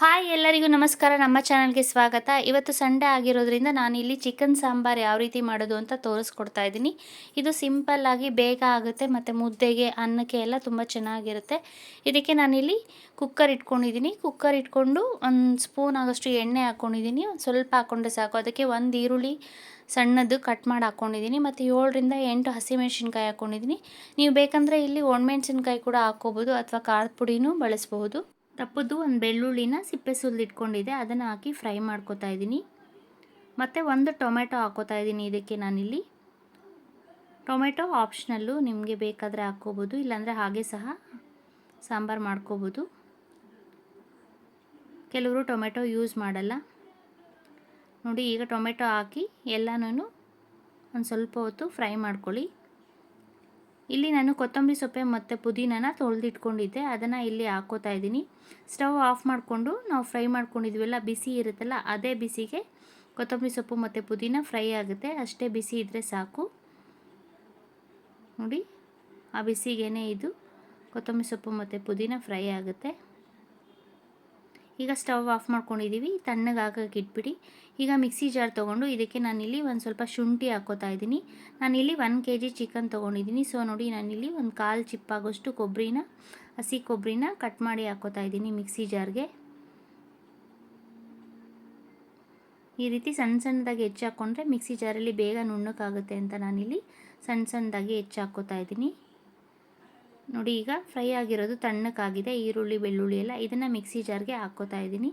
Hi ಎಲ್ಲರಿಗೂ ನಮಸ್ಕಾರ. ನಮ್ಮ ಚಾನಲ್ಗೆ ಸ್ವಾಗತ. ಇವತ್ತು ಸಂಡೇ ಆಗಿರೋದ್ರಿಂದ ನಾನಿಲ್ಲಿ ಚಿಕನ್ ಸಾಂಬಾರು ಯಾವ ರೀತಿ ಮಾಡೋದು ಅಂತ ತೋರಿಸ್ಕೊಡ್ತಾ ಇದ್ದೀನಿ. ಇದು ಸಿಂಪಲ್ಲಾಗಿ ಬೇಗ ಆಗುತ್ತೆ ಮತ್ತು ಮುದ್ದೆಗೆ ಅನ್ನಕ್ಕೆ ಎಲ್ಲ ತುಂಬ ಚೆನ್ನಾಗಿರುತ್ತೆ. ಇದಕ್ಕೆ ನಾನಿಲ್ಲಿ ಕುಕ್ಕರ್ ಇಟ್ಕೊಂಡಿದ್ದೀನಿ. ಕುಕ್ಕರ್ ಇಟ್ಕೊಂಡು ಒಂದು ಸ್ಪೂನ್ ಆಗೋಷ್ಟು ಎಣ್ಣೆ ಹಾಕ್ಕೊಂಡಿದ್ದೀನಿ. ಒಂದು ಸ್ವಲ್ಪ ಹಾಕ್ಕೊಂಡ್ರೆ ಸಾಕು. ಅದಕ್ಕೆ ಒಂದು ಈರುಳ್ಳಿ ಸಣ್ಣದು ಕಟ್ ಮಾಡಿ ಹಾಕ್ಕೊಂಡಿದ್ದೀನಿ ಮತ್ತು 7ರಿಂದ 8 ಹಸಿಮೆಣಸಿನ್ಕಾಯಿ ಹಾಕ್ಕೊಂಡಿದ್ದೀನಿ. ನೀವು ಬೇಕಂದರೆ ಇಲ್ಲಿ ಒಣಮೆಣಸಿನ್ಕಾಯಿ ಕೂಡ ಹಾಕ್ಕೋಬೋದು ಅಥವಾ ಖಾರದ ಪುಡಿನೂ ಬಳಸ್ಬೋದು. ದಪ್ಪದ್ದು ಒಂದು ಬೆಳ್ಳುಳ್ಳಿನ ಸಿಪ್ಪೆ ಸುಲಿದಿಟ್ಕೊಂಡಿದ್ದೆ, ಅದನ್ನು ಹಾಕಿ ಫ್ರೈ ಮಾಡ್ಕೊತಾ ಇದ್ದೀನಿ. ಮತ್ತು ಒಂದು ಟೊಮೆಟೊ ಹಾಕ್ಕೋತಾ ಇದ್ದೀನಿ. ಇದಕ್ಕೆ ನಾನಿಲ್ಲಿ ಟೊಮೆಟೊ ಆಪ್ಷನಲ್ಲು, ನಿಮಗೆ ಬೇಕಾದರೆ ಹಾಕ್ಕೋಬೋದು, ಇಲ್ಲಾಂದರೆ ಹಾಗೆ ಸಹ ಸಾಂಬಾರು ಮಾಡ್ಕೋಬೋದು. ಕೆಲವರು ಟೊಮೆಟೊ ಯೂಸ್ ಮಾಡಲ್ಲ. ನೋಡಿ, ಈಗ ಟೊಮೆಟೊ ಹಾಕಿ ಎಲ್ಲನೂ ಒಂದು ಸ್ವಲ್ಪ ಹೊತ್ತು ಫ್ರೈ ಮಾಡ್ಕೊಳ್ಳಿ. ಇಲ್ಲಿ ನಾನು ಕೊತ್ತಂಬರಿ ಸೊಪ್ಪೆ ಮತ್ತು ಪುದೀನನ ತೊಳೆದಿಟ್ಕೊಂಡಿದ್ದೆ, ಅದನ್ನು ಇಲ್ಲಿ ಹಾಕ್ಕೋತಾ ಇದ್ದೀನಿ. ಸ್ಟವ್ ಆಫ್ ಮಾಡಿಕೊಂಡು ನಾವು ಫ್ರೈ ಮಾಡ್ಕೊಂಡಿದ್ವಲ್ಲ, ಬಿಸಿ ಇರುತ್ತಲ್ಲ, ಅದೇ ಬಿಸಿಗೆ ಕೊತ್ತಂಬರಿ ಸೊಪ್ಪು ಮತ್ತು ಪುದೀನ ಫ್ರೈ ಆಗುತ್ತೆ. ಅಷ್ಟೇ ಬಿಸಿ ಇದ್ದರೆ ಸಾಕು. ನೋಡಿ, ಆ ಬಿಸಿಗೇ ಇದು ಕೊತ್ತಂಬರಿ ಸೊಪ್ಪು ಮತ್ತು ಪುದೀನ ಫ್ರೈ ಆಗುತ್ತೆ. ಈಗ ಸ್ಟವ್ ಆಫ್ ಮಾಡ್ಕೊಂಡಿದ್ದೀವಿ. ತಣ್ಣಗೆ ಹಾಕಕ್ಕೆ ಇಟ್ಬಿಡಿ. ಈಗ ಮಿಕ್ಸಿ ಜಾರ್ ತೊಗೊಂಡು ಇದಕ್ಕೆ ನಾನಿಲ್ಲಿ ಒಂದು ಸ್ವಲ್ಪ ಶುಂಠಿ ಹಾಕ್ಕೋತಾ ಇದ್ದೀನಿ. ನಾನಿಲ್ಲಿ 1 kg ಚಿಕನ್ ತೊಗೊಂಡಿದ್ದೀನಿ. ಸೊ ನೋಡಿ, ನಾನಿಲ್ಲಿ ಒಂದು 1/4 ಚಿಪ್ಪಾಗೋಷ್ಟು ಹಸಿ ಕೊಬ್ಬರಿನ ಕಟ್ ಮಾಡಿ ಹಾಕ್ಕೋತಾ ಇದ್ದೀನಿ ಮಿಕ್ಸಿ ಜಾರ್ಗೆ. ಈ ರೀತಿ ಸಣ್ಣ ಸಣ್ಣದಾಗಿ ಹೆಚ್ಚು ಹಾಕ್ಕೊಂಡ್ರೆ ಮಿಕ್ಸಿ ಜಾರಲ್ಲಿ ಬೇಗ ನುಣ್ಣಕ್ಕಾಗುತ್ತೆ ಅಂತ ನಾನಿಲ್ಲಿ ಸಣ್ಣದಾಗಿ ಹೆಚ್ಚು ಹಾಕ್ಕೋತಾ ಇದ್ದೀನಿ. ನೋಡಿ, ಈಗ ಫ್ರೈ ಆಗಿರೋದು ತಣ್ಣಕ್ಕಾಗಿದೆ. ಈರುಳ್ಳಿ ಬೆಳ್ಳುಳ್ಳಿ ಎಲ್ಲ ಇದನ್ನು ಮಿಕ್ಸಿ ಜಾರ್ಗೆ ಹಾಕ್ಕೋತಾ ಇದ್ದೀನಿ.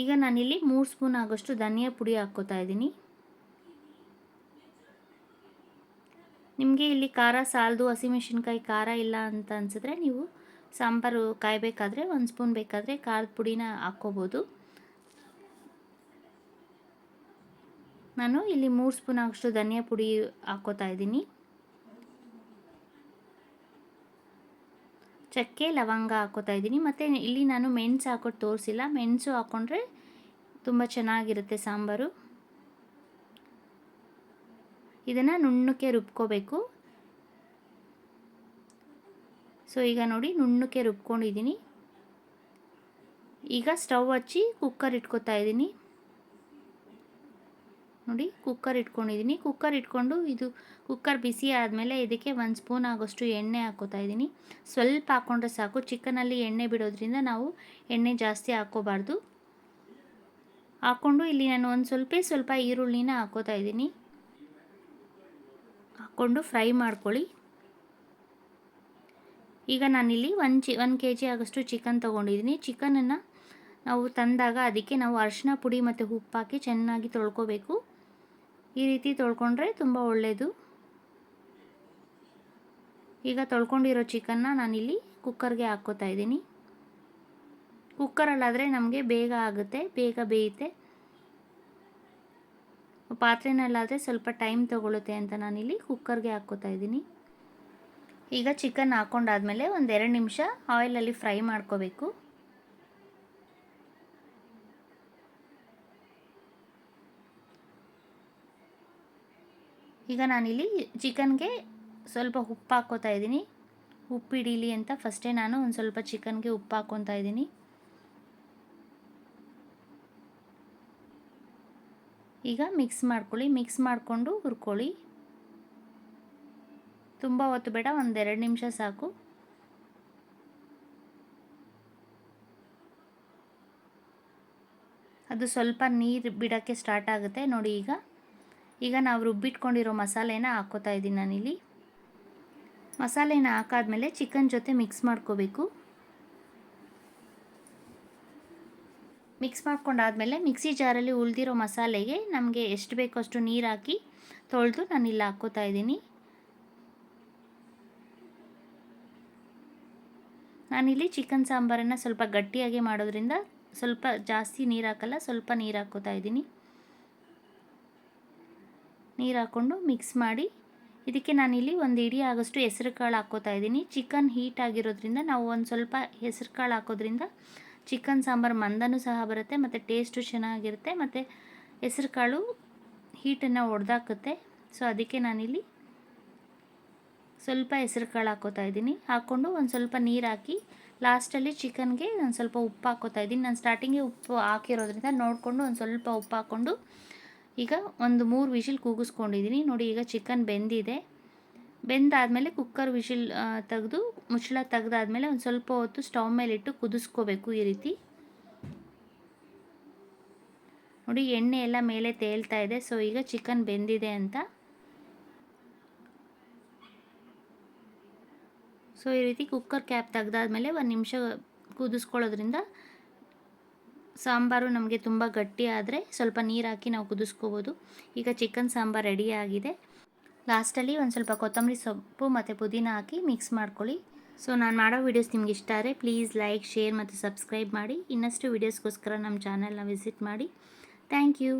ಈಗ ನಾನಿಲ್ಲಿ 3 ಸ್ಪೂನ್ ಆಗೋಷ್ಟು ಧನಿಯಾ ಪುಡಿ ಹಾಕ್ಕೋತಾ ಇದ್ದೀನಿ. ನಿಮಗೆ ಇಲ್ಲಿ ಖಾರ ಸಾಲದು, ಹಸಿಮೆಣಸಿನ್ಕಾಯಿ ಖಾರ ಇಲ್ಲ ಅಂತ ಅನಿಸಿದ್ರೆ ನೀವು ಸಾಂಬಾರು ಕಾಯಬೇಕಾದ್ರೆ 1 ಸ್ಪೂನ್ ಬೇಕಾದರೆ ಖಾರದ ಪುಡಿನ ಹಾಕ್ಕೋಬೋದು. ನಾನು ಇಲ್ಲಿ 3 ಸ್ಪೂನ್ ಆಗೋಷ್ಟು ಧನಿಯಾ ಪುಡಿ ಹಾಕ್ಕೋತಾ ಇದ್ದೀನಿ. ಚಕ್ಕೆ ಲವಂಗ ಹಾಕ್ಕೋತಾ ಇದ್ದೀನಿ. ಮತ್ತು ಇಲ್ಲಿ ನಾನು ಮೆಣಸು ಹಾಕೋದು ತೋರಿಸಿಲ್ಲ. ಮೆಣಸು ಹಾಕ್ಕೊಂಡ್ರೆ ತುಂಬ ಚೆನ್ನಾಗಿರುತ್ತೆ ಸಾಂಬಾರು. ಇದನ್ನು ನುಣ್ಣಕ್ಕೆ ರುಬ್ಕೋಬೇಕು. ಸೊ ಈಗ ನೋಡಿ, ನುಣ್ಣಕ್ಕೆ ರುಬ್ಕೊಂಡಿದ್ದೀನಿ. ಈಗ ಸ್ಟವ್ ಹಚ್ಚಿ ಕುಕ್ಕರ್ ಇಟ್ಕೋತಾ ಇದ್ದೀನಿ. ನೋಡಿ, ಕುಕ್ಕರ್ ಇಟ್ಕೊಂಡಿದ್ದೀನಿ. ಕುಕ್ಕರ್ ಇಟ್ಕೊಂಡು ಇದು ಕುಕ್ಕರ್ ಬಿಸಿ ಆದಮೇಲೆ ಇದಕ್ಕೆ 1 ಸ್ಪೂನ್ ಆಗೋಷ್ಟು ಎಣ್ಣೆ ಹಾಕ್ಕೋತಾ ಇದ್ದೀನಿ. ಸ್ವಲ್ಪ ಹಾಕ್ಕೊಂಡ್ರೆ ಸಾಕು. ಚಿಕನಲ್ಲಿ ಎಣ್ಣೆ ಬಿಡೋದ್ರಿಂದ ನಾವು ಎಣ್ಣೆ ಜಾಸ್ತಿ ಹಾಕ್ಕೋಬಾರ್ದು. ಹಾಕ್ಕೊಂಡು ಇಲ್ಲಿ ನಾನು ಒಂದು ಸ್ವಲ್ಪ ಈರುಳ್ಳಿನ ಹಾಕ್ಕೋತಾ ಇದ್ದೀನಿ. ಹಾಕ್ಕೊಂಡು ಫ್ರೈ ಮಾಡ್ಕೊಳ್ಳಿ. ಈಗ ನಾನಿಲ್ಲಿ 1 kg ಆಗೋಷ್ಟು ಚಿಕನ್ ತೊಗೊಂಡಿದ್ದೀನಿ. ಚಿಕನನ್ನು ನಾವು ತಂದಾಗ ಅದಕ್ಕೆ ನಾವು ಅರಿಶಿನ ಪುಡಿ ಮತ್ತು ಉಪ್ಪು ಹಾಕಿ ಚೆನ್ನಾಗಿ ತೊಳ್ಕೊಬೇಕು. ಈ ರೀತಿ ತೊಳ್ಕೊಂಡ್ರೆ ತುಂಬ ಒಳ್ಳೆಯದು. ಈಗ ತೊಳ್ಕೊಂಡಿರೋ ಚಿಕನ್ನ ನಾನಿಲ್ಲಿ ಕುಕ್ಕರ್ಗೆ ಹಾಕ್ಕೋತಾ ಇದ್ದೀನಿ. ಕುಕ್ಕರಲ್ಲಾದರೆ ನಮಗೆ ಬೇಗ ಆಗುತ್ತೆ, ಬೇಗ ಬೇಯುತ್ತೆ. ಪಾತ್ರೆನಲ್ಲಾದರೆ ಸ್ವಲ್ಪ ಟೈಮ್ ತೊಗೊಳುತ್ತೆ ಅಂತ ನಾನಿಲ್ಲಿ ಕುಕ್ಕರ್ಗೆ ಹಾಕ್ಕೋತಾ ಇದ್ದೀನಿ. ಈಗ ಚಿಕನ್ ಹಾಕ್ಕೊಂಡಾದ್ಮೇಲೆ ಒಂದು 2 ನಿಮಿಷ ಆಯಿಲಲ್ಲಿ ಫ್ರೈ ಮಾಡ್ಕೋಬೇಕು. ಈಗ ನಾನಿಲ್ಲಿ ಚಿಕನ್ಗೆ ಸ್ವಲ್ಪ ಉಪ್ಪು ಹಾಕ್ಕೋತಾ ಇದ್ದೀನಿ. ಉಪ್ಪು ಹಿಡೀಲಿ ಅಂತ ಫಸ್ಟೇ ನಾನು ಒಂದು ಸ್ವಲ್ಪ ಚಿಕನ್ಗೆ ಉಪ್ಪು ಹಾಕ್ಕೊತಾ ಇದ್ದೀನಿ. ಈಗ ಮಿಕ್ಸ್ ಮಾಡ್ಕೊಳ್ಳಿ. ಮಿಕ್ಸ್ ಮಾಡಿಕೊಂಡು ಹುರ್ಕೊಳ್ಳಿ. ತುಂಬ ಹೊತ್ತು ಬೇಡ, ಒಂದು 2 ನಿಮಿಷ ಸಾಕು. ಅದು ಸ್ವಲ್ಪ ನೀರು ಬಿಡೋಕ್ಕೆ ಸ್ಟಾರ್ಟ್ ಆಗುತ್ತೆ ನೋಡಿ. ಈಗ ನಾವು ರುಬ್ಬಿಟ್ಕೊಂಡಿರೋ ಮಸಾಲೆನ ಹಾಕ್ಕೋತಾ ಇದ್ದೀನಿ ನಾನಿಲ್ಲಿ. ಮಸಾಲೆನ ಹಾಕಾದ್ಮೇಲೆ ಚಿಕನ್ ಜೊತೆ ಮಿಕ್ಸ್ ಮಾಡ್ಕೋಬೇಕು. ಮಿಕ್ಸ್ ಮಾಡ್ಕೊಂಡಾದ್ಮೇಲೆ ಮಿಕ್ಸಿ ಜಾರಲ್ಲಿ ಉಳಿದಿರೋ ಮಸಾಲೆಗೆ ನಮಗೆ ಎಷ್ಟು ಬೇಕೋ ಅಷ್ಟು ನೀರು ಹಾಕಿ ತೊಳೆದು ನಾನಿಲ್ಲಿ ಹಾಕ್ಕೋತಾ ಇದ್ದೀನಿ. ನಾನಿಲ್ಲಿ ಚಿಕನ್ ಸಾಂಬಾರನ್ನು ಸ್ವಲ್ಪ ಗಟ್ಟಿಯಾಗಿ ಮಾಡೋದ್ರಿಂದ ಸ್ವಲ್ಪ ಜಾಸ್ತಿ ನೀರು ಹಾಕಲ್ಲ, ಸ್ವಲ್ಪ ನೀರು ಹಾಕ್ಕೋತಾ ಇದ್ದೀನಿ. ನೀರು ಹಾಕ್ಕೊಂಡು ಮಿಕ್ಸ್ ಮಾಡಿ ಇದಕ್ಕೆ ನಾನಿಲ್ಲಿ ಒಂದು ಹಿಡಿ ಆಗೋಷ್ಟು ಹೆಸರು ಕಾಳು ಹಾಕ್ಕೋತಾ ಇದ್ದೀನಿ. ಚಿಕನ್ ಹೀಟ್ ಆಗಿರೋದ್ರಿಂದ ನಾವು ಒಂದು ಸ್ವಲ್ಪ ಹೆಸರು ಕಾಳು ಹಾಕೋದ್ರಿಂದ ಚಿಕನ್ ಸಾಂಬಾರು ಮಂದನೂ ಸಹ ಬರುತ್ತೆ ಮತ್ತು ಟೇಸ್ಟು ಚೆನ್ನಾಗಿರುತ್ತೆ ಮತ್ತು ಹೆಸರು ಕಾಳು ಹೀಟನ್ನು ಒಡೆದಾಕುತ್ತೆ. ಸೊ ಅದಕ್ಕೆ ನಾನಿಲ್ಲಿ ಸ್ವಲ್ಪ ಹೆಸರು ಕಾಳು ಹಾಕ್ಕೋತಾ ಇದ್ದೀನಿ. ಹಾಕ್ಕೊಂಡು ಒಂದು ಸ್ವಲ್ಪ ನೀರು ಹಾಕಿ ಲಾಸ್ಟಲ್ಲಿ ಚಿಕನ್ಗೆ ಒಂದು ಸ್ವಲ್ಪ ಉಪ್ಪು ಹಾಕ್ಕೋತಾ ಇದ್ದೀನಿ. ನಾನು ಸ್ಟಾರ್ಟಿಂಗೇ ಉಪ್ಪು ಹಾಕಿರೋದ್ರಿಂದ ನೋಡಿಕೊಂಡು ಒಂದು ಸ್ವಲ್ಪ ಉಪ್ಪು ಹಾಕ್ಕೊಂಡು ಈಗ ಒಂದು 3 ವಿಷಿಲ್ ಕೂಗಿಸ್ಕೊಂಡಿದ್ದೀನಿ. ನೋಡಿ ಈಗ ಚಿಕನ್ ಬೆಂದಿದೆ. ಬೆಂದಾದಮೇಲೆ ಕುಕ್ಕರ್ ವಿಷಿಲ್ ತೆಗೆದು ಮುಚ್ಚಳ ತೆಗೆದಾದ್ಮೇಲೆ ಒಂದು ಸ್ವಲ್ಪ ಹೊತ್ತು ಸ್ಟವ್ ಮೇಲಿಟ್ಟು ಕುದಿಸ್ಕೋಬೇಕು ಈ ರೀತಿ. ನೋಡಿ ಎಣ್ಣೆ ಎಲ್ಲ ಮೇಲೆ ತೇಲ್ತಾ ಇದೆ. ಸೊ ಈಗ ಚಿಕನ್ ಬೆಂದಿದೆ ಅಂತ. ಸೊ ಈ ರೀತಿ ಕುಕ್ಕರ್ ಕ್ಯಾಪ್ ತೆಗೆದಾದ್ಮೇಲೆ 1 ನಿಮಿಷ ಕುದಿಸ್ಕೊಳ್ಳೋದ್ರಿಂದ ಸಾಂಬಾರು ನಮಗೆ ತುಂಬ ಗಟ್ಟಿ ಆದರೆ ಸ್ವಲ್ಪ ನೀರು ಹಾಕಿ ನಾವು ಕುದಿಸ್ಕೋಬೋದು. ಈಗ ಚಿಕನ್ ಸಾಂಬಾರು ರೆಡಿ ಆಗಿದೆ. ಲಾಸ್ಟಲ್ಲಿ ಒಂದು ಸ್ವಲ್ಪ ಕೊತ್ತಂಬರಿ ಸೊಪ್ಪು ಮತ್ತು ಪುದೀನ ಹಾಕಿ ಮಿಕ್ಸ್ ಮಾಡ್ಕೊಳ್ಳಿ. ಸೊ ನಾನು ಮಾಡೋ ವೀಡಿಯೋಸ್ ನಿಮ್ಗೆ ಇಷ್ಟ ಆದರೆ ಪ್ಲೀಸ್ ಲೈಕ್, ಶೇರ್ ಮತ್ತು ಸಬ್ಸ್ಕ್ರೈಬ್ ಮಾಡಿ. ಇನ್ನಷ್ಟು ವೀಡಿಯೋಸ್ಗೋಸ್ಕರ ನಮ್ಮ ಚಾನಲ್ನ ವಿಸಿಟ್ ಮಾಡಿ. Thank you.